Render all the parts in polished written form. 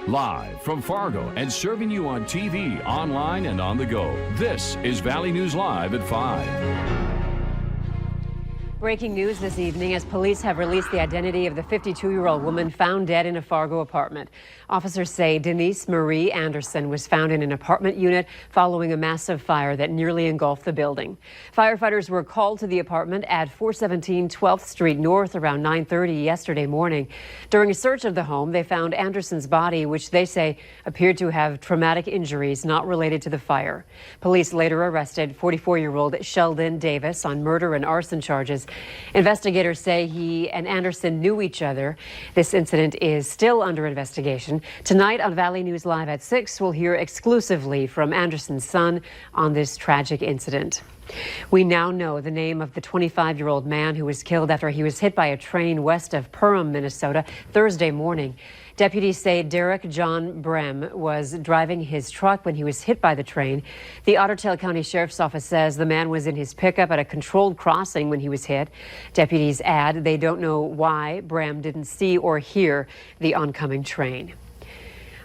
Live from Fargo and serving you on TV, online, and on the go. This is Valley News Live at 5. Breaking news this evening as police have released the identity of the 52-year-old woman found dead in a Fargo apartment. Officers say Denise Marie Anderson was found in an apartment unit following a massive fire that nearly engulfed the building. Firefighters were called to the apartment at 417 12th Street North around 9:30 yesterday morning. During a search of the home, they found Anderson's body, which they say appeared to have traumatic injuries not related to the fire. Police later arrested 44-year-old Sheldon Davis on murder and arson charges. Investigators say he and Anderson knew each other. This incident is still under investigation. Tonight on Valley News Live at 6, we'll hear exclusively from Anderson's son on this tragic incident. We now know the name of the 25-year-old man who was killed after he was hit by a train west of Perham, Minnesota, Thursday morning. Deputies say Derek John Brem was driving his truck when he was hit by the train. The Otter Tail County Sheriff's Office says the man was in his pickup at a controlled crossing when he was hit. Deputies add they don't know why Brem didn't see or hear the oncoming train.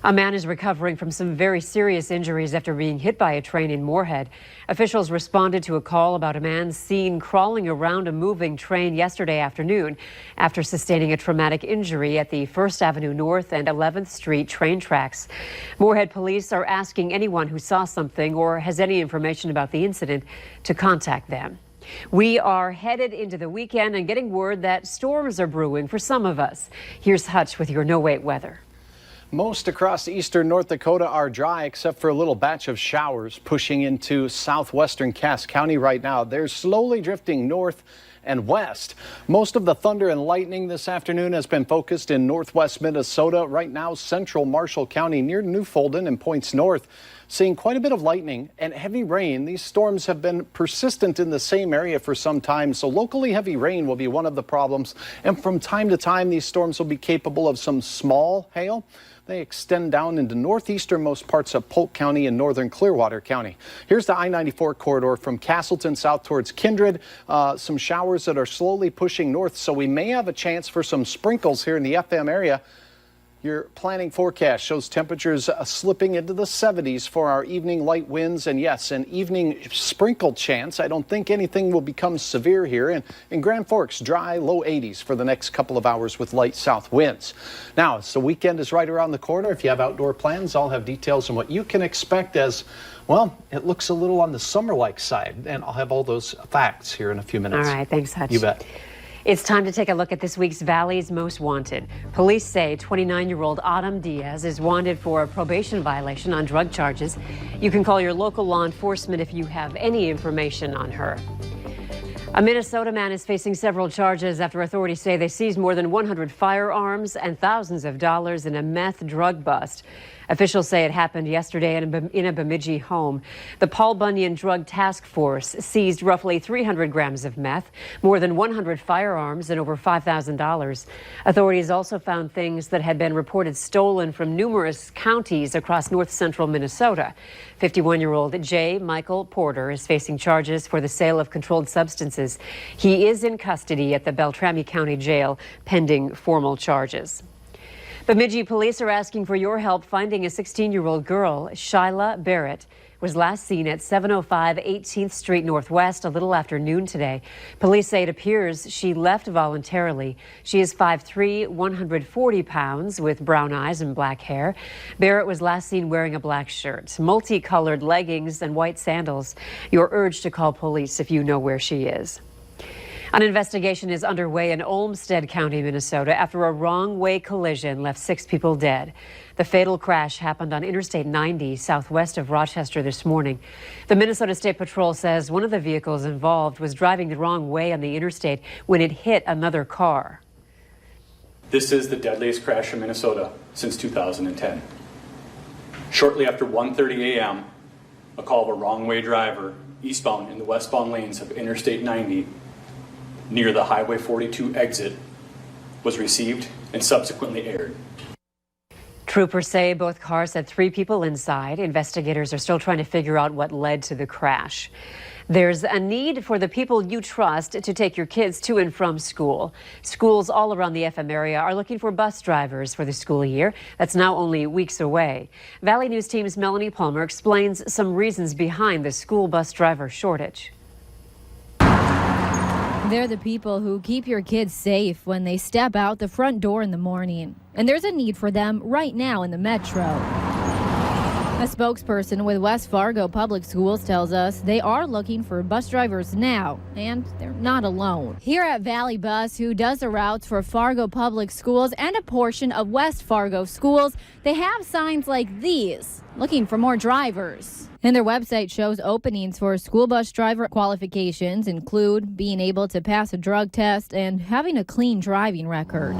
A man is recovering from some very serious injuries after being hit by a train in Moorhead. Officials responded to a call about a man seen crawling around a moving train yesterday afternoon after sustaining a traumatic injury at the 1st Avenue North and 11th Street train tracks. Moorhead police are asking anyone who saw something or has any information about the incident to contact them. We are headed into the weekend and getting word that storms are brewing for some of us. Here's Hutch with your no-wait weather. Most across eastern North Dakota are dry except for a little batch of showers pushing into southwestern Cass County right now. They're slowly drifting north and west. Most of the thunder and lightning this afternoon has been focused in northwest Minnesota. Right now, central Marshall County near Newfolden and points north, seeing quite a bit of lightning and heavy rain. These storms have been persistent in the same area for some time, so locally heavy rain will be one of the problems. And from time to time, these storms will be capable of some small hail. They extend down into northeasternmost parts of Polk County and northern Clearwater County. Here's the I-94 corridor from Castleton south towards Kindred. Some showers that are slowly pushing north, so we may have a chance for some sprinkles here in the FM area. Your planning forecast shows temperatures slipping into the 70s for our evening light winds. And yes, an evening sprinkle chance. I don't think anything will become severe here. And in Grand Forks, dry, low 80s for the next couple of hours with light south winds. Now, as the weekend is right around the corner, if you have outdoor plans, I'll have details on what you can expect as, well, it looks a little on the summer-like side. And I'll have all those facts here in a few minutes. All right, thanks, Hutch. You bet. It's time to take a look at this week's Valley's Most Wanted. Police say 29-year-old Autumn Diaz is wanted for a probation violation on drug charges. You can call your local law enforcement if you have any information on her. A Minnesota man is facing several charges after authorities say they seized more than 100 firearms and thousands of dollars in a meth drug bust. Officials say it happened yesterday in a Bemidji home. The Paul Bunyan Drug Task Force seized roughly 300 grams of meth, more than 100 firearms, and over $5,000. Authorities also found things that had been reported stolen from numerous counties across north central Minnesota. 51-year-old J. Michael Porter is facing charges for the sale of controlled substances. He is in custody at the Beltrami County Jail pending formal charges. Bemidji police are asking for your help finding a 16-year-old girl. Shyla Barrett was last seen at 705 18th Street Northwest a little after noon today. Police say it appears she left voluntarily. She is 5'3", 140 pounds with brown eyes and black hair. Barrett was last seen wearing a black shirt, multicolored leggings, and white sandals. You're urged to call police if you know where she is. An investigation is underway in Olmsted County, Minnesota, after a wrong-way collision left 6 people dead. The fatal crash happened on Interstate 90 southwest of Rochester this morning. The Minnesota State Patrol says one of the vehicles involved was driving the wrong way on the interstate when it hit another car. This is the deadliest crash in Minnesota since 2010. Shortly after 1:30 a.m., a call of a wrong-way driver eastbound in the westbound lanes of Interstate 90 near the Highway 42 exit was received and subsequently aired. Troopers say both cars had 3 people inside. Investigators are still trying to figure out what led to the crash. There's a need for the people you trust to take your kids to and from school. Schools all around the FM area are looking for bus drivers for the school year. That's now only weeks away. Valley News Team's Melanie Palmer explains some reasons behind the school bus driver shortage. They're the people who keep your kids safe when they step out the front door in the morning. And there's a need for them right now in the metro. A spokesperson with West Fargo Public Schools tells us they are looking for bus drivers now, and they're not alone. Here at Valley Bus, who does the routes for Fargo Public Schools and a portion of West Fargo schools, they have signs like these, looking for more drivers. And their website shows openings for school bus driver qualifications include being able to pass a drug test and having a clean driving record.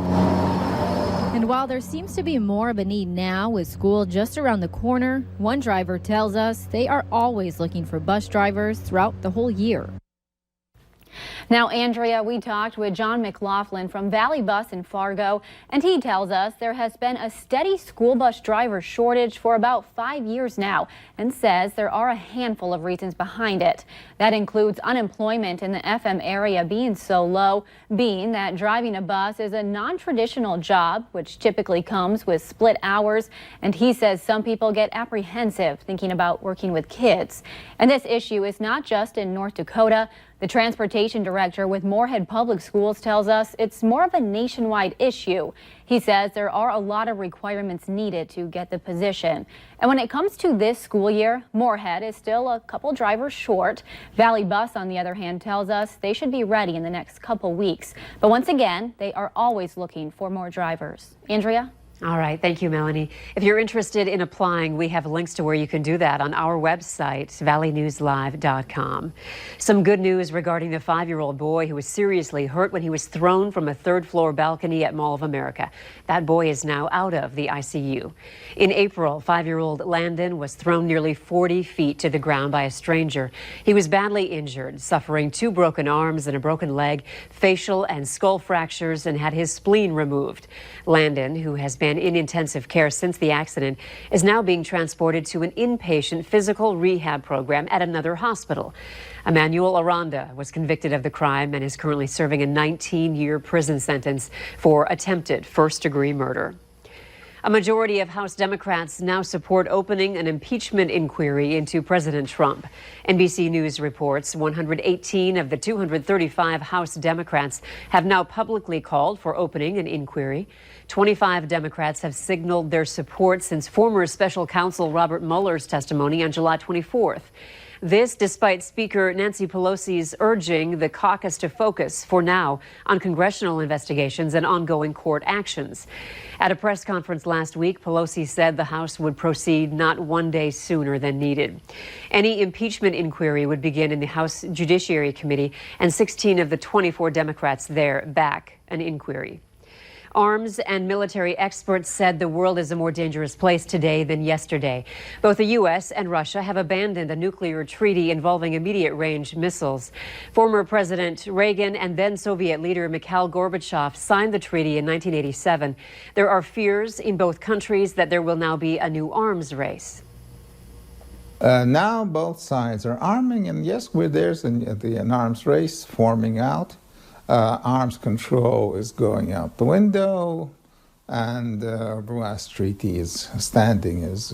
And while there seems to be more of a need now with school just around the corner, one driver tells us they are always looking for bus drivers throughout the whole year. Now, Andrea, we talked with John McLaughlin from Valley Bus in Fargo, and he tells us there has been a steady school bus driver shortage for about 5 years now, and says there are a handful of reasons behind it. That includes unemployment in the FM area being so low, being that driving a bus is a non-traditional job, which typically comes with split hours, and he says some people get apprehensive thinking about working with kids. And this issue is not just in North Dakota. The transportation director with Moorhead Public Schools tells us it's more of a nationwide issue. He says there are a lot of requirements needed to get the position. And when it comes to this school year, Moorhead is still a couple drivers short. Valley Bus, on the other hand, tells us they should be ready in the next couple weeks. But once again, they are always looking for more drivers. Andrea? All right. Thank you, Melanie. If you're interested in applying, we have links to where you can do that on our website, valleynewslive.com. Some good news regarding the 5-year-old boy who was seriously hurt when he was thrown from a third-floor balcony at Mall of America. That boy is now out of the ICU. In April, 5-year-old Landon was thrown nearly 40 feet to the ground by a stranger. He was badly injured, suffering 2 broken arms and a broken leg, facial and skull fractures, and had his spleen removed. Landon, who has been in intensive care since the accident, is now being transported to an inpatient physical rehab program at another hospital. Emmanuel Aranda was convicted of the crime and is currently serving a 19-year prison sentence for attempted first-degree murder. A majority of House Democrats now support opening an impeachment inquiry into President Trump. NBC News reports 118 of the 235 House Democrats have now publicly called for opening an inquiry. 25 Democrats have signaled their support since former special counsel Robert Mueller's testimony on July 24th. This despite Speaker Nancy Pelosi's urging the caucus to focus, for now, on congressional investigations and ongoing court actions. At a press conference last week, Pelosi said the House would proceed not one day sooner than needed. Any impeachment inquiry would begin in the House Judiciary Committee, and 16 of the 24 Democrats there back an inquiry. Arms and military experts said the world is a more dangerous place today than yesterday. Both the U.S. and Russia have abandoned a nuclear treaty involving immediate-range missiles. Former President Reagan and then Soviet leader Mikhail Gorbachev signed the treaty in 1987. There are fears in both countries that there will now be a new arms race. Now both sides are arming, and yes, there's an arms race forming out. Arms control is going out the window, and the last treaty is standing as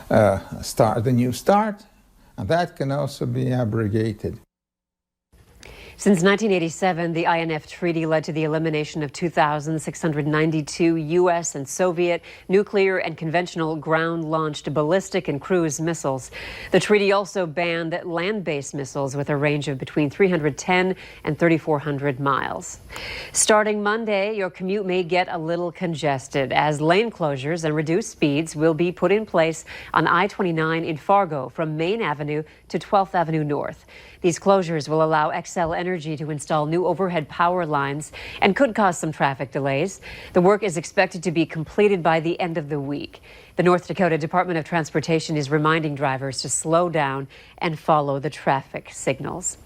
the new start, and that can also be abrogated. Since 1987, the INF Treaty led to the elimination of 2,692 U.S. and Soviet nuclear and conventional ground-launched ballistic and cruise missiles. The treaty also banned land-based missiles with a range of between 310 and 3,400 miles. Starting Monday, your commute may get a little congested as lane closures and reduced speeds will be put in place on I-29 in Fargo from Main Avenue to 12th Avenue North. These closures will allow Xcel Energy to install new overhead power lines and could cause some traffic delays. The work is expected to be completed by the end of the week. The North Dakota Department of Transportation is reminding drivers to slow down and follow the traffic signals.